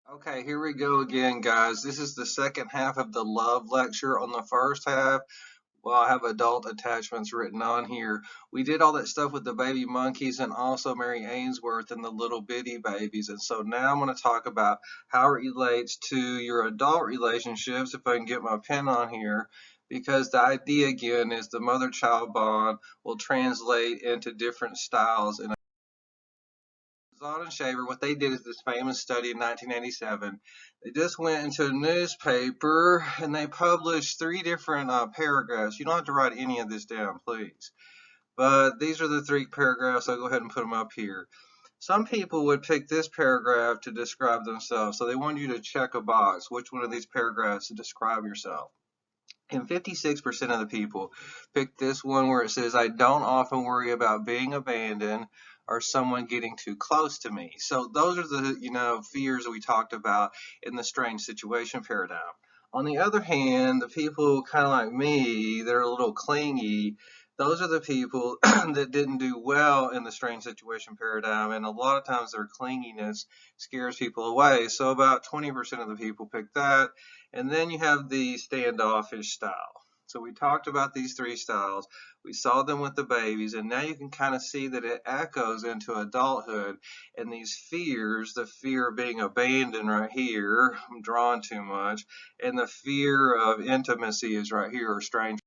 Okay, here we go again, guys. This is the second half of the love lecture. On the first half, well, I have adult attachments written on here. We did all that stuff with the baby monkeys and also Mary Ainsworth and the little bitty babies. And so now I'm going to talk about how it relates to your adult relationships, if I can get my pen on here, because the idea again is the mother-child bond will translate into different styles in Zod and Shaver. What they did is this famous study in 1987. They just went into a newspaper and they published three different paragraphs. You don't have to write any of this down, please. But these are the three paragraphs. I'll go ahead and put them up here. Some people would pick this paragraph to describe themselves. So they want you to check a box. Which one of these paragraphs to describe yourself? And 56% of the people picked this one where it says, I don't often worry about being abandoned or someone getting too close to me. So those are the, fears that we talked about in the strange situation paradigm. On the other hand, the people kind of like me, they're a little clingy. Those are the people that didn't do well in the strange situation paradigm. And a lot of times their clinginess scares people away. So about 20% of the people picked that. And then you have the standoffish style. So we talked about these three styles. We saw them with the babies, and now you can kind of see that it echoes into adulthood. And these fears, the fear of being abandoned right here, I'm drawing too much, and the fear of intimacy is right here, or strange.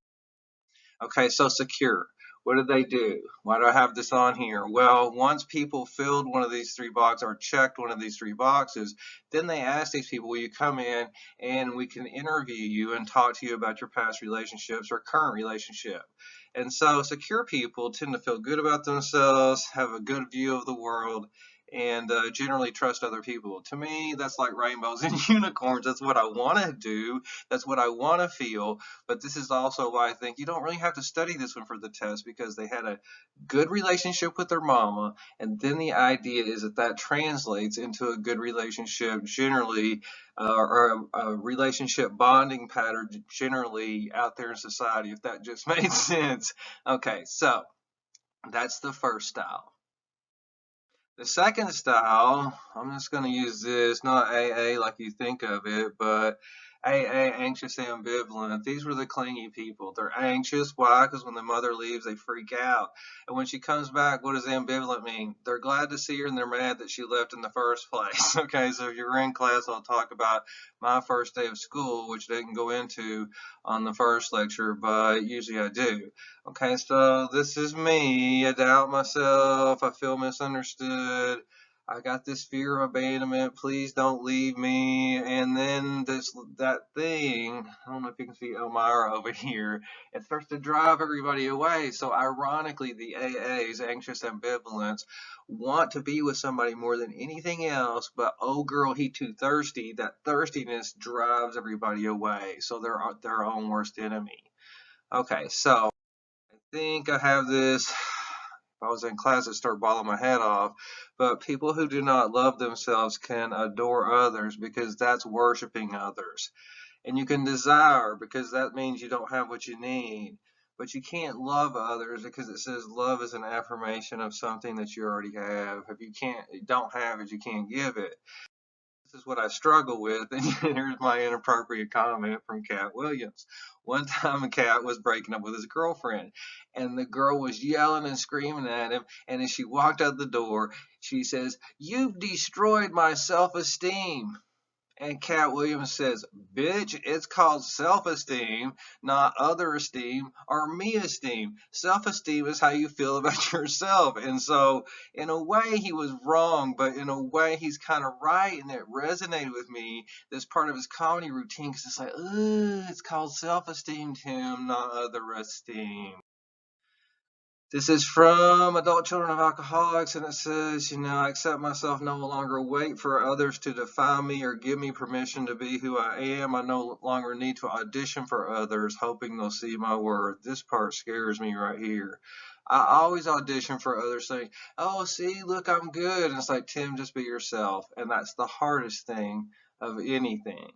Okay, so secure. What did they do? Why do I have this on here? Well, once people filled one of these three boxes or checked one of these three boxes, then they asked these people, will you come in and we can interview you and talk to you about your past relationships or current relationship. And so secure people tend to feel good about themselves, have a good view of the world, and generally trust other people. To me, that's like rainbows and unicorns. That's what I want to do. That's what I want to feel. But this is also why I think you don't really have to study this one for the test, because they had a good relationship with their mama. And then the idea is that that translates into a good relationship generally, or a relationship bonding pattern generally out there in society, if that just made sense. Okay, so that's the first style. The second style, I'm just going to use this, not AA like you think of it, but AA, anxious ambivalent. These were the clingy people. They're anxious. Why? Because when the mother leaves, they freak out. And when she comes back, what does ambivalent mean? They're glad to see her and they're mad that she left in the first place. Okay, so if you're in class, I'll talk about my first day of school, which I didn't go into on the first lecture, but usually I do. Okay, so this is me. I doubt myself. I feel misunderstood. I got this fear of abandonment. Please don't leave me. And then that thing, I don't know if you can see Elmira over here, it starts to drive everybody away. So ironically, the AAs, anxious ambivalence, want to be with somebody more than anything else, but oh girl, he too thirsty. That thirstiness drives everybody away. So they're their own worst enemy. Okay, so think I have this. If I was in class, I'd start bawling my head off. But people who do not love themselves can adore others because that's worshiping others. And you can desire because that means you don't have what you need. But you can't love others because it says love is an affirmation of something that you already have. If you don't have it, you can't give it. This is what I struggle with. And here's my inappropriate comment from Cat Williams. One time, a cat was breaking up with his girlfriend, and the girl was yelling and screaming at him. And as she walked out the door, she says, "You've destroyed my self esteem." And Cat Williams says, bitch, it's called self-esteem, not other esteem or me esteem. Self-esteem is how you feel about yourself. And so, in a way, he was wrong, but in a way, he's kind of right. And it resonated with me, this part of his comedy routine, because it's like, it's called self-esteem, Tim, not other esteem. This is from Adult Children of Alcoholics, and it says, I accept myself, no longer wait for others to define me or give me permission to be who I am. I no longer need to audition for others, hoping they'll see my worth. This part scares me right here. I always audition for others saying, oh, see, look, I'm good. And it's like, Tim, just be yourself. And that's the hardest thing of anything.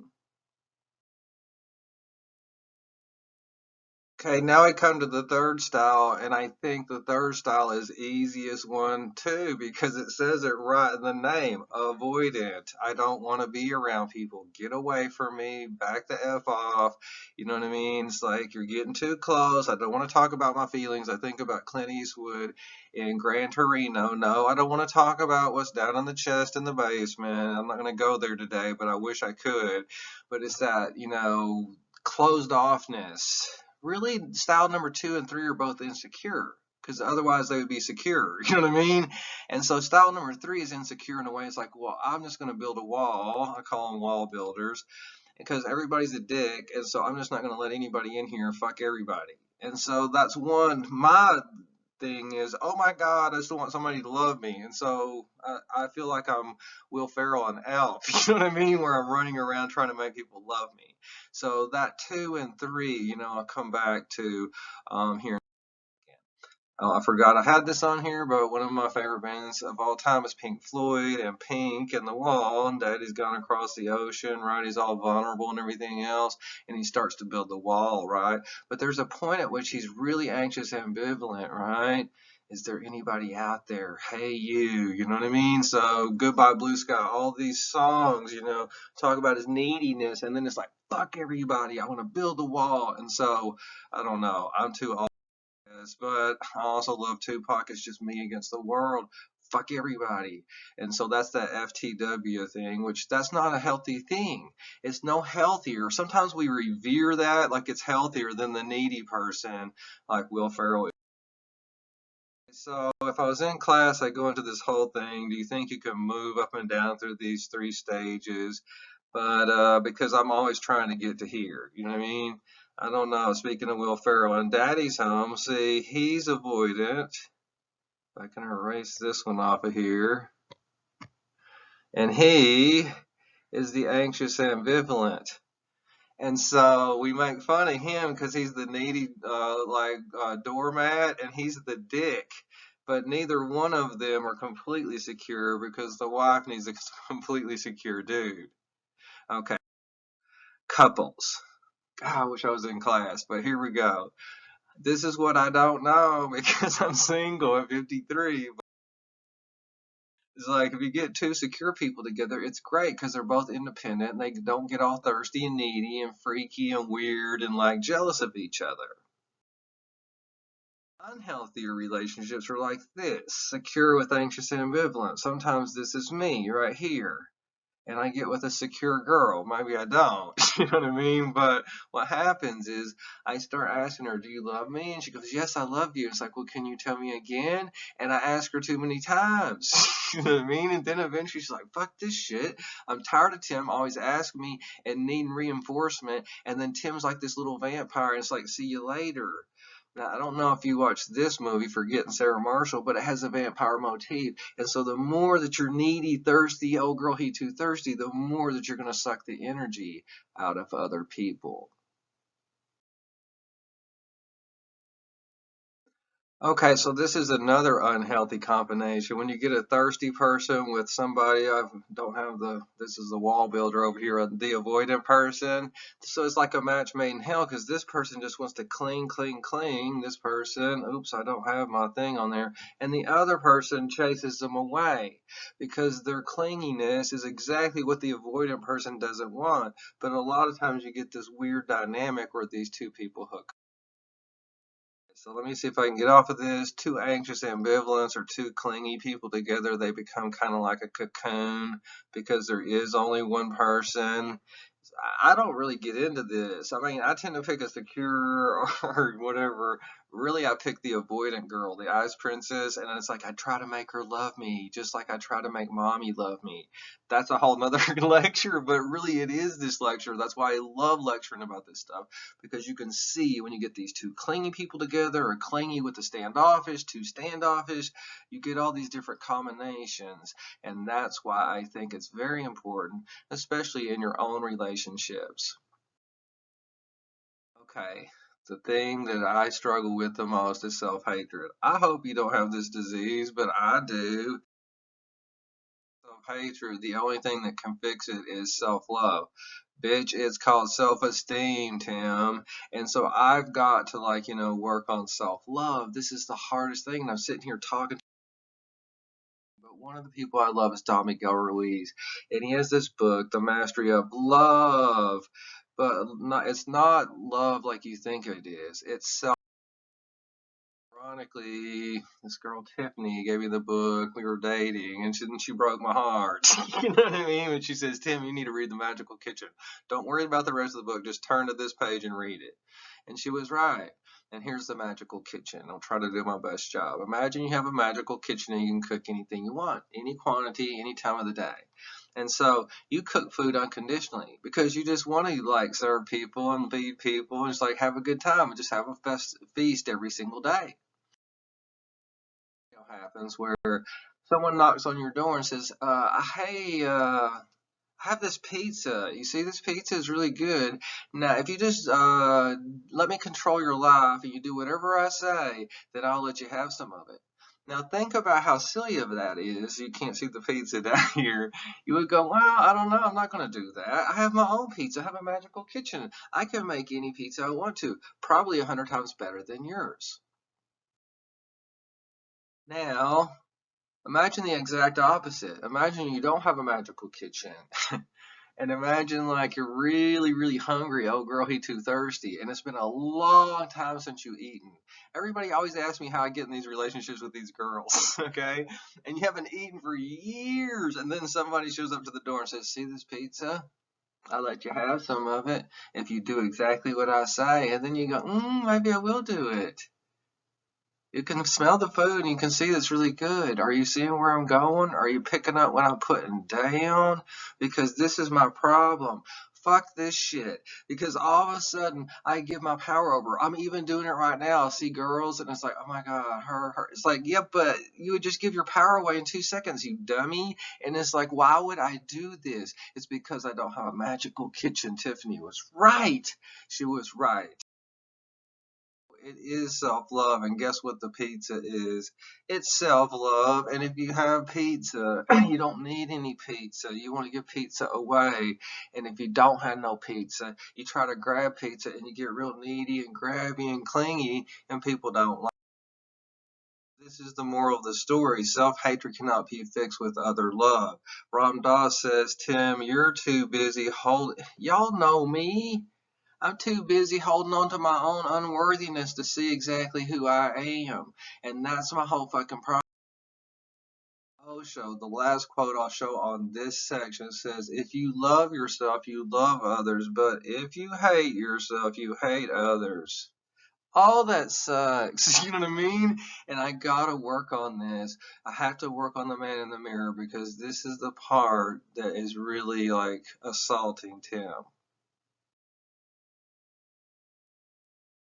Okay, now we come to the third style, and I think the third style is easiest one too because it says it right in the name, avoidant. I don't want to be around people. Get away from me, back the F off. You know what I mean? It's like you're getting too close. I don't want to talk about my feelings. I think about Clint Eastwood in Gran Torino. No, I don't want to talk about what's down in the chest in the basement. I'm not going to go there today, but I wish I could. But it's that, closed offness. Really, style number 2 and 3 are both insecure because otherwise they would be secure. You know what I mean? And so style number 3 is insecure in a way. It's like, well, I'm just going to build a wall. I call them wall builders because everybody's a dick. And so I'm just not going to let anybody in here. Fuck everybody. And so that's one. My thing is, oh my God, I just want somebody to love me. And so I feel like I'm Will Ferrell and Elf. You know what I mean? Where I'm running around trying to make people love me. So that 2 and 3, I'll come back to here. I forgot I had this on here, but one of my favorite bands of all time is Pink Floyd, and Pink and the Wall, and Daddy's gone across the ocean, right? He's all vulnerable and everything else, and he starts to build the wall, right? But there's a point at which he's really anxious, ambivalent, right? Is there anybody out there? Hey, you know what I mean? So Goodbye Blue Sky, all these songs, talk about his neediness, and then it's like, fuck everybody, I want to build a wall. And so, I don't know, I'm too old. But I also love Tupac. It's just me against the world. Fuck everybody. And so that's that FTW thing, which that's not a healthy thing. It's no healthier. Sometimes we revere that like it's healthier than the needy person, like Will Ferrell. So if I was in class, I go into this whole thing. Do you think you can move up and down through these 3 stages? But because I'm always trying to get to here, you know what I mean? I don't know. Speaking of Will Ferrell, and Daddy's home, see, he's avoidant. If I can erase this one off of here. And he is the anxious ambivalent. And so we make fun of him because he's the needy, doormat, and he's the dick. But neither one of them are completely secure because the wife needs a completely secure dude. Okay, couples. God, I wish I was in class, but here we go. This is what I don't know because I'm single at 53. It's like if you get 2 secure people together, it's great because they're both independent and they don't get all thirsty and needy and freaky and weird and like jealous of each other. Unhealthier relationships are like this, secure with anxious ambivalence. Sometimes this is me right here. And I get with a secure girl. Maybe I don't, you know what I mean? But what happens is I start asking her, do you love me? And she goes, yes, I love you. It's like, well, can you tell me again? And I ask her too many times, you know what I mean? And then eventually she's like, fuck this shit. I'm tired of Tim always asking me and needing reinforcement. And then Tim's like this little vampire. And it's like, see you later. Now, I don't know if you watched this movie, Forgetting Sarah Marshall, but it has a vampire motif. And so the more that you're needy, thirsty, oh girl, he too thirsty, the more that you're going to suck the energy out of other people. Okay, so this is another unhealthy combination. When you get a thirsty person with somebody, I don't have this is the wall builder over here, the avoidant person. So it's like a match made in hell because this person just wants to cling, cling, cling. This person, oops, I don't have my thing on there. And the other person chases them away because their clinginess is exactly what the avoidant person doesn't want. But a lot of times you get this weird dynamic where these 2 people hook. So let me see if I can get off of this. 2 anxious ambivalents or 2 clingy people together, they become kind of like a cocoon because there is only one person. I don't really get into this. I mean, I tend to pick a secure or whatever. Really, I pick the avoidant girl, the ice princess, and it's like I try to make her love me, just like I try to make mommy love me. That's a whole nother lecture, but really it is this lecture. That's why I love lecturing about this stuff, because you can see when you get these 2 clingy people together, or clingy with the standoffish, 2 standoffish, you get all these different combinations, and that's why I think it's very important, especially in your own relationships. Okay, the thing that I struggle with the most is self-hatred. I hope you don't have this disease, but I do. self-hatred. The only thing that can fix it is self-love. Bitch, it's called self-esteem, Tim. And so I've got to, like, work on self-love. This is the hardest thing. And I'm sitting here talking. But one of the people I love is Don Miguel Ruiz. And he has this book, The Mastery of Love. But it's not love like you think it is. It's self. Ironically, this girl Tiffany gave me the book. We were dating, and she broke my heart. You know what I mean? When she says, "Tim, you need to read The Magical Kitchen. Don't worry about the rest of the book. Just turn to this page and read it." And she was right. And here's the magical kitchen. I'll try to do my best job. Imagine you have a magical kitchen and you can cook anything you want, any quantity, any time of the day. And so you cook food unconditionally because you just want to like serve people and feed people and just like have a good time and just have a feast every single day. Happens where someone knocks on your door and says, "Hey, I have this pizza. You see, this pizza is really good. Now, if you just let me control your life and you do whatever I say, then I'll let you have some of it." Now, think about how silly of that is. You can't see the pizza down here. You would go, "Well, I don't know. I'm not going to do that. I have my own pizza. I have a magical kitchen. I can make any pizza I want to, probably 100 times better than yours." Now, imagine the exact opposite. Imagine you don't have a magical kitchen. And imagine like you're really, really hungry. Oh, girl, he too thirsty. And it's been a long time since you've eaten. Everybody always asks me how I get in these relationships with these girls, okay? And you haven't eaten for years. And then somebody shows up to the door and says, "See this pizza? I'll let you have some of it if you do exactly what I say." And then you go, maybe I will do it. You can smell the food and you can see it's really good. Are you seeing where I'm going? Are you picking up what I'm putting down? Because this is my problem. Fuck this shit. Because all of a sudden I give my power over. I'm even doing it right now. I see girls and it's like, oh my God, her. It's like, yeah, but you would just give your power away in 2 seconds, you dummy. And it's like, why would I do this? It's because I don't have a magical kitchen. Tiffany was right. She was right. It is self-love, and guess what the pizza is? It's self-love, and if you have pizza, you don't need any pizza. You want to give pizza away, and if you don't have no pizza, you try to grab pizza, and you get real needy and grabby and clingy, and people don't like it. This is the moral of the story. Self-hatred cannot be fixed with other love. Ram Dass says, "Tim, you're too busy holding..." Y'all know me. I'm too busy holding on to my own unworthiness to see exactly who I am. And that's my whole fucking problem. Osho, the last quote I'll show on this section says, "If you love yourself, you love others. But if you hate yourself, you hate others." All that sucks. You know what I mean? And I gotta work on this. I have to work on the man in the mirror because this is the part that is really like assaulting Tim.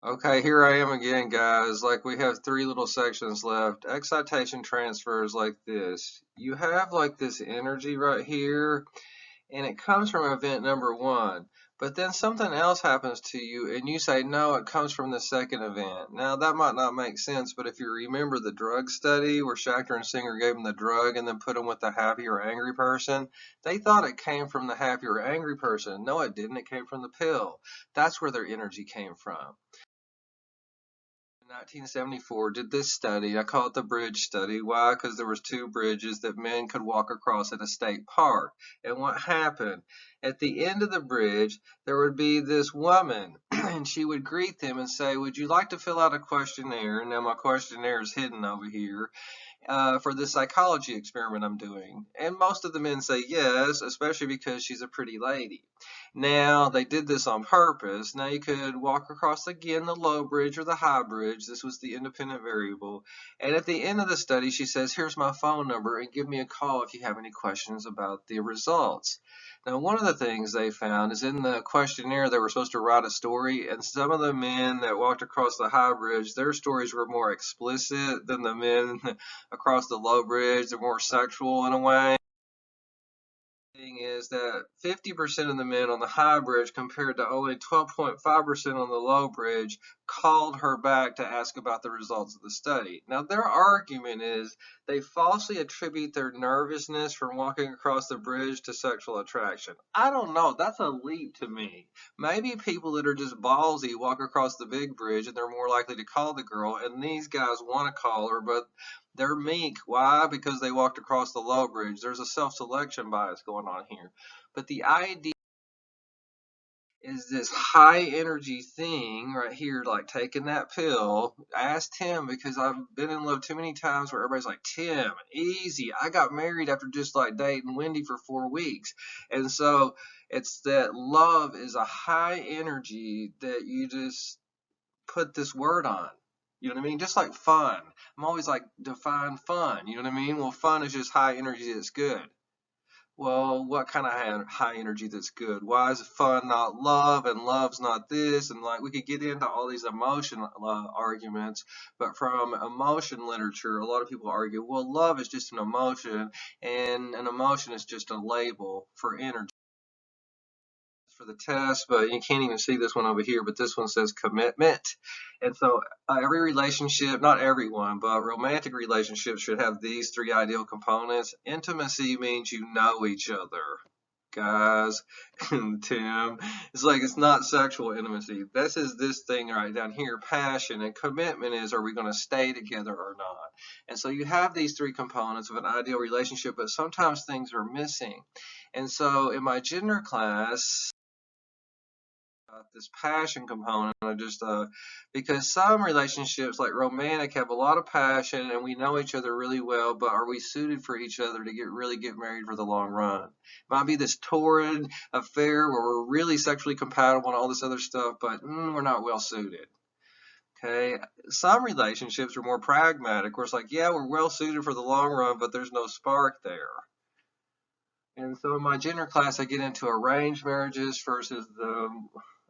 Okay, here I am again, guys. Like, we have 3 little sections left. Excitation transfers like this. You have like this energy right here, and it comes from event number 1. But then something else happens to you, and you say, "No, it comes from the second event." Now, that might not make sense, but if you remember the drug study where Schachter and Singer gave them the drug and then put them with the happy or angry person, they thought it came from the happy or angry person. No, it didn't. It came from the pill. That's where their energy came from. 1974 did this study. I call it the bridge study. Why? Because there was 2 bridges that men could walk across at a state park. And what happened? At the end of the bridge, there would be this woman, and she would greet them and say, "Would you like to fill out a questionnaire?" Now, my questionnaire is hidden over here. For the psychology experiment I'm doing. And most of the men say yes, especially because she's a pretty lady. Now, they did this on purpose. Now, you could walk across again the low bridge or the high bridge. This was the independent variable. And at the end of the study, she says, "Here's my phone number and give me a call if you have any questions about the results." Now, one of the things they found is in the questionnaire, they were supposed to write a story, and some of the men that walked across the high bridge, their stories were more explicit than the men across the low bridge. They're more sexual in a way. thing is that 50% of the men on the high bridge compared to only 12.5% on the low bridge called her back to ask about the results of the study. Now, their argument is they falsely attribute their nervousness from walking across the bridge to sexual attraction. I don't know. That's a leap to me. Maybe people that are just ballsy walk across the big bridge and they're more likely to call the girl, and these guys want to call her, but they're meek. Why? Because they walked across the low bridge. There's a self-selection bias going on here. But the idea is this high energy thing right here, like taking that pill. Ask Tim, because I've been in love too many times where everybody's like, Tim, easy. I got married after just like dating Wendy for 4 weeks. And so it's that love is a high energy that you just put this word on. You know what I mean? Just like fun. I'm always like, define fun. You know what I mean? Well, fun is just high energy that's good. Well, what kind of high energy that's good? Why is fun not love and love's not this? And like we could get into all these emotion arguments, but from emotion literature, a lot of people argue, well, love is just an emotion, and an emotion is just a label for energy. For the test, but you can't even see this one over here, but this one says commitment. And so every relationship, not everyone, but romantic relationships should have these 3 ideal components. Intimacy means you know each other, guys. Tim, it's like it's not sexual intimacy. This is this thing right down here, passion. And commitment is, are we going to stay together or not? And so you have these 3 components of an ideal relationship, but sometimes things are missing. And so in my gender class, this passion component, because some relationships like romantic have a lot of passion and we know each other really well, but are we suited for each other to really get married for the long run? Might be this torrid affair where we're really sexually compatible and all this other stuff, but we're not well suited. Okay, some relationships are more pragmatic where it's like, yeah, we're well suited for the long run, but there's no spark there. And so in my gender class, I get into arranged marriages versus the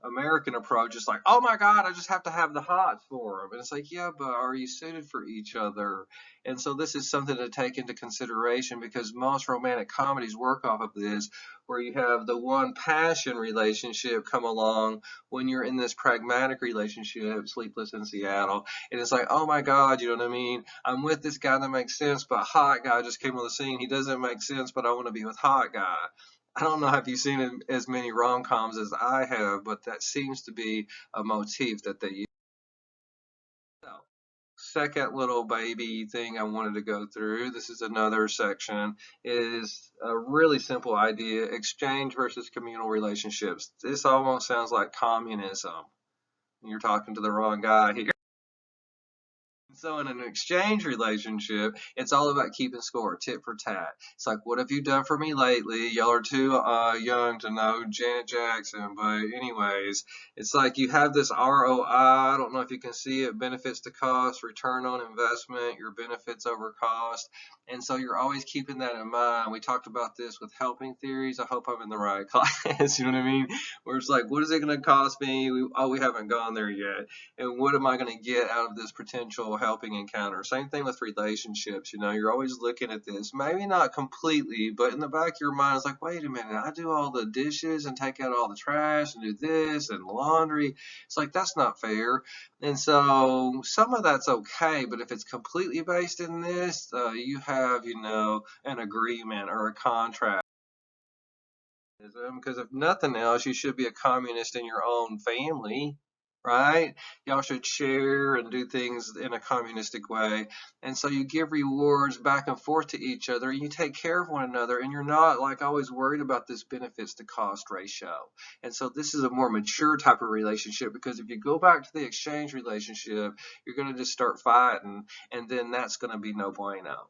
American approach. It's like, oh my God, I just have to have the hots for them. And it's like, yeah, but are you suited for each other? And so this is something to take into consideration because most romantic comedies work off of this, where you have the one passion relationship come along when you're in this pragmatic relationship, Sleepless in Seattle. And it's like, oh my God, you know what I mean? I'm with this guy that makes sense, but hot guy just came on the scene. He doesn't make sense, but I want to be with hot guy. I don't know if you've seen as many rom-coms as I have, but that seems to be a motif that they use. So, second little baby thing I wanted to go through, this is another section, is a really simple idea, exchange versus communal relationships. This almost sounds like communism. You're talking to the wrong guy here. So in an exchange relationship, it's all about keeping score, tit for tat. It's like, what have you done for me lately? Y'all are too young to know Janet Jackson, but anyways, it's like you have this ROI. I don't know if you can see it, benefits to cost, return on investment, your benefits over cost. And so you're always keeping that in mind. We talked about this with helping theories. I hope I'm in the right class, you know what I mean? Where it's like, what is it going to cost me? We haven't gone there yet. And what am I going to get out of this potential helping encounter? Same thing with relationships. You know, you're always looking at this, maybe not completely, but in the back of your mind, it's like, wait a minute, I do all the dishes and take out all the trash and do this and laundry. It's like, that's not fair. And so some of that's okay, but if it's completely based in this, you have, you know, an agreement or a contract. Because if nothing else, you should be a communist in your own family, right? Y'all should share and do things in a communistic way. And so you give rewards back and forth to each other, and you take care of one another, and you're not like always worried about this benefits to cost ratio. And so this is a more mature type of relationship, because if you go back to the exchange relationship, you're going to just start fighting, and then that's going to be no bueno.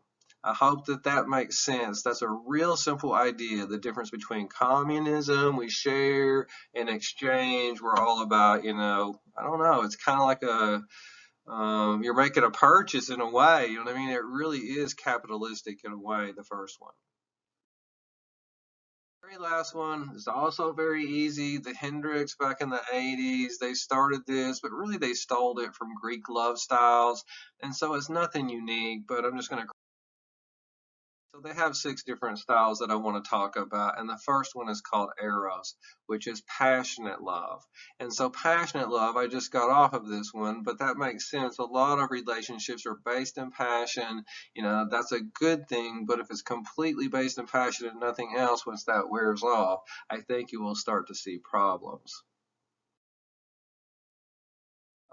I hope that makes sense. That's a real simple idea. The difference between communism, we share, and exchange, we're all about, you know, I don't know. It's kind of like you're making a purchase in a way. You know what I mean? It really is capitalistic in a way, the first one. Very last one is also very easy. The Hendrix back in the 80s, they started this, but really they stole it from Greek love styles. And so it's nothing unique, but I'm just going to So they have 6 different styles that I want to talk about, and the first one is called EROS, which is passionate love. And so passionate love, I just got off of this one, but that makes sense. A lot of relationships are based in passion. You know, that's a good thing, but if it's completely based in passion and nothing else, once that wears off, I think you will start to see problems.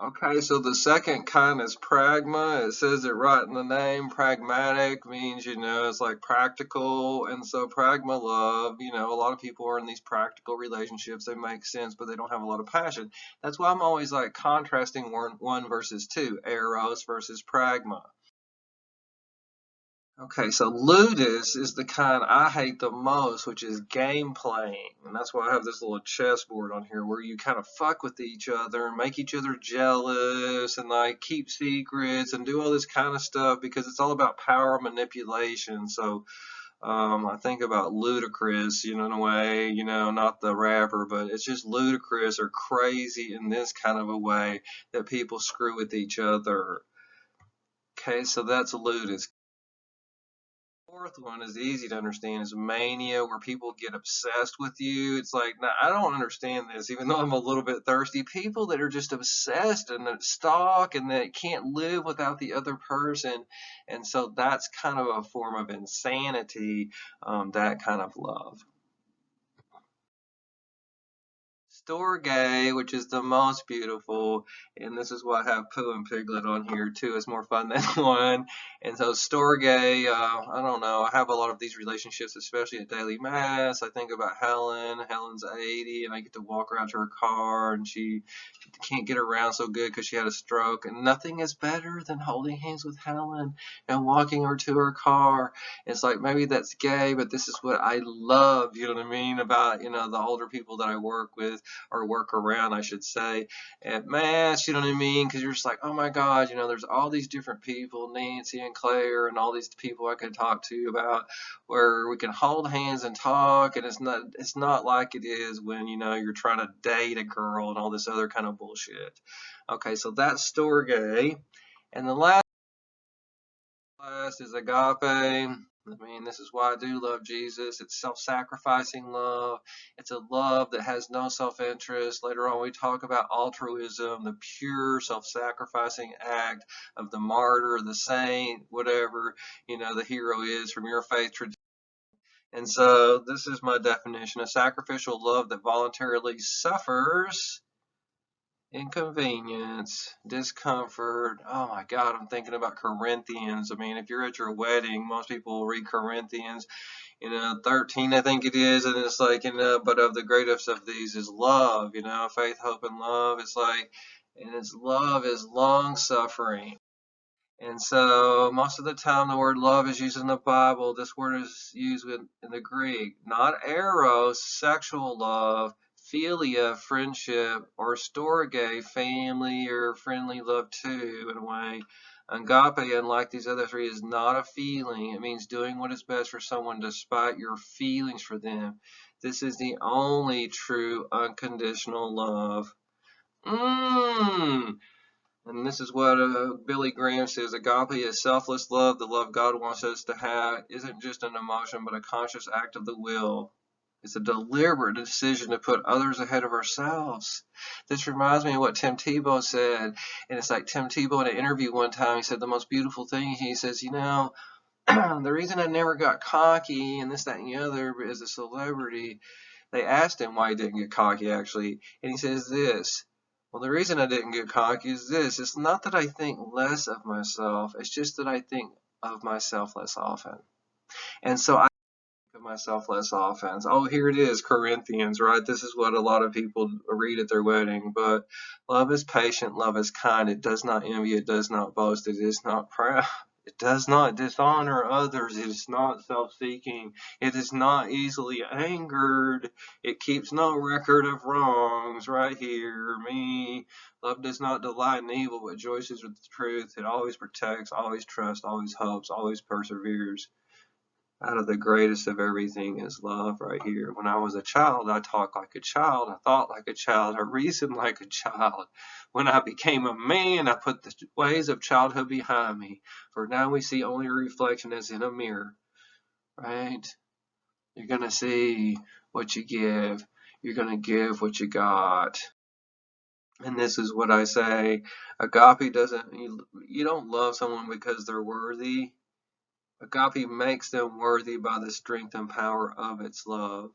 Okay, so the second kind is pragma. It says it right in the name. Pragmatic means, you know, it's like practical. And so pragma love, you know, a lot of people are in these practical relationships. They make sense, but they don't have a lot of passion. That's why I'm always like contrasting one versus two, eros versus pragma. Okay, so ludus is the kind I hate the most, which is game playing. And that's why I have this little chessboard on here where you kind of fuck with each other and make each other jealous and like keep secrets and do all this kind of stuff because it's all about power manipulation. So I think about ludicrous, you know, in a way, you know, not the rapper, but it's just ludicrous or crazy in this kind of a way that people screw with each other. Okay, so that's ludus. Fourth one is easy to understand is mania, where people get obsessed with you. It's like, now I don't understand this, even though I'm a little bit thirsty. People that are just obsessed and that stalk and that can't live without the other person. And so that's kind of a form of insanity, that kind of love. Storge, which is the most beautiful, and this is why I have Pooh and Piglet on here too. It's more fun than one. And so Storge, I don't know. I have a lot of these relationships, especially at daily mass. I think about Helen. Helen's 80, and I get to walk around to her car, and she can't get around so good because she had a stroke. And nothing is better than holding hands with Helen and walking her to her car. It's like maybe that's gay, but this is what I love. You know what I mean about the older people that I work with or work around, I should say, at mass, you know what I mean? Because you're just like, oh my God, there's all these different people, Nancy and Claire, and all these people I could talk to about where we can hold hands and talk, and it's not like it is when you're trying to date a girl and all this other kind of bullshit. Okay, so that's storge, and the last is agape. I mean, this is why I do love Jesus. It's self-sacrificing love. It's a love that has no self-interest. Later on, we talk about altruism, the pure self-sacrificing act of the martyr, the saint, whatever, the hero is from your faith tradition. And so this is my definition: a sacrificial love that voluntarily suffers inconvenience, discomfort. Oh my God, I'm thinking about Corinthians. I mean, if you're at your wedding, most people will read Corinthians, 13, I think it is, and it's like, but of the greatest of these is love, faith, hope, and love. It's like, and its love is long suffering. And so most of the time the word love is used in the Bible. This word is used in the Greek, not eros, sexual love, philia, friendship, or storge, family or friendly love too, in a way. Agape, unlike these other three, is not a feeling. It means doing what is best for someone despite your feelings for them. This is the only true unconditional love. And this is what Billy Graham says: agape is selfless love. The love God wants us to have isn't just an emotion, but a conscious act of the will. It's a deliberate decision to put others ahead of ourselves. This reminds me of what Tim Tebow said. And it's like Tim Tebow in an interview one time, he said the most beautiful thing. He says, the reason I never got cocky and this, that, and the other as a celebrity, they asked him why he didn't get cocky, actually. And he says this: well, the reason I didn't get cocky is this. It's not that I think less of myself. It's just that I think of myself less often. And so I think of myself less often. Oh, here it is, Corinthians, right? This is what a lot of people read at their wedding. But love is patient. Love is kind. It does not envy. It does not boast. It is not proud. It does not dishonor others. It is not self-seeking. It is not easily angered. It keeps no record of wrongs. Right here, me. Love does not delight in evil, but rejoices with the truth. It always protects, always trusts, always hopes, always perseveres. Out of the greatest of everything is love right here. When I was a child, I talked like a child. I thought like a child. I reasoned like a child. When I became a man, I put the ways of childhood behind me. For now we see only a reflection as in a mirror. right? You're going to see what you give. You're going to give what you got. And this is what I say. Agape doesn't, you don't love someone because they're worthy. Agape makes them worthy by the strength and power of its love.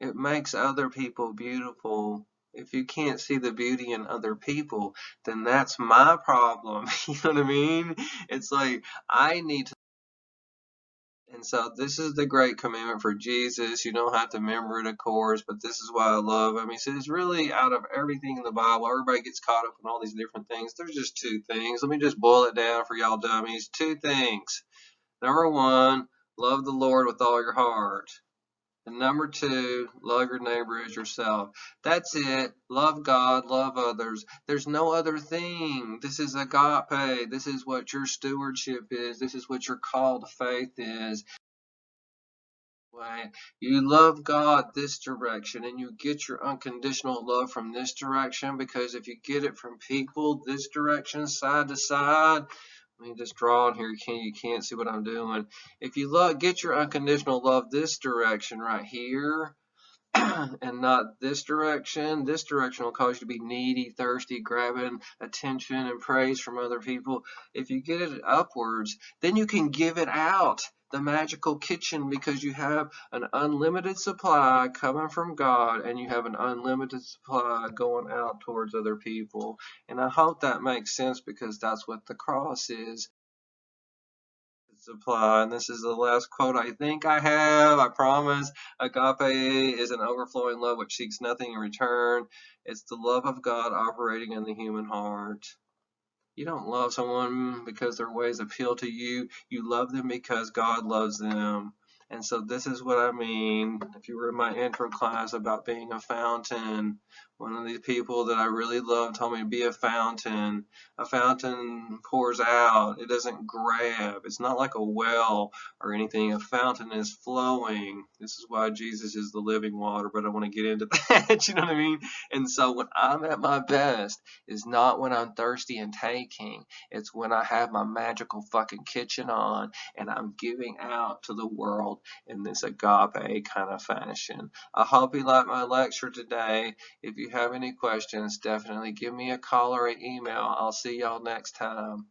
It makes other people beautiful. If you can't see the beauty in other people, then that's my problem. You know what I mean? It's like I need to. And so this is the great commandment for Jesus. You don't have to remember it, of course, but this is why I love him. He says, really, out of everything in the Bible, everybody gets caught up in all these different things. There's just two things. Let me just boil it down for y'all dummies. Two things. Number one, love the Lord with all your heart. And number two, love your neighbor as yourself. That's it. Love God, love others. There's no other thing. This is agape. This is what your stewardship is. This is what your call to faith is. You love God this direction and you get your unconditional love from this direction, because if you get it from people this direction, side to side, let me just draw on here. You can't see what I'm doing. If you get your unconditional love this direction right here, and not this direction will cause you to be needy, thirsty, grabbing attention and praise from other people. If you get it upwards, then you can give it out, the magical kitchen, because you have an unlimited supply coming from God and you have an unlimited supply going out towards other people. And I hope that makes sense, because that's what the cross is. Supply. And this is the last quote I think I have. I promise. Agape is an overflowing love which seeks nothing in return. It's the love of God operating in the human heart. You don't love someone because their ways appeal to you. You love them because God loves them. And so this is what I mean. If you were in my intro class about being a fountain, one of these people that I really love told me to be a fountain. A fountain pours out. It doesn't grab. It's not like a well or anything. A fountain is flowing. This is why Jesus is the living water, but I want to get into that. You know what I mean? And so when I'm at my best is not when I'm thirsty and taking. It's when I have my magical fucking kitchen on and I'm giving out to the world in this agape kind of fashion. I hope you liked my lecture today. If you have any questions, definitely give me a call or an email. I'll see y'all next time.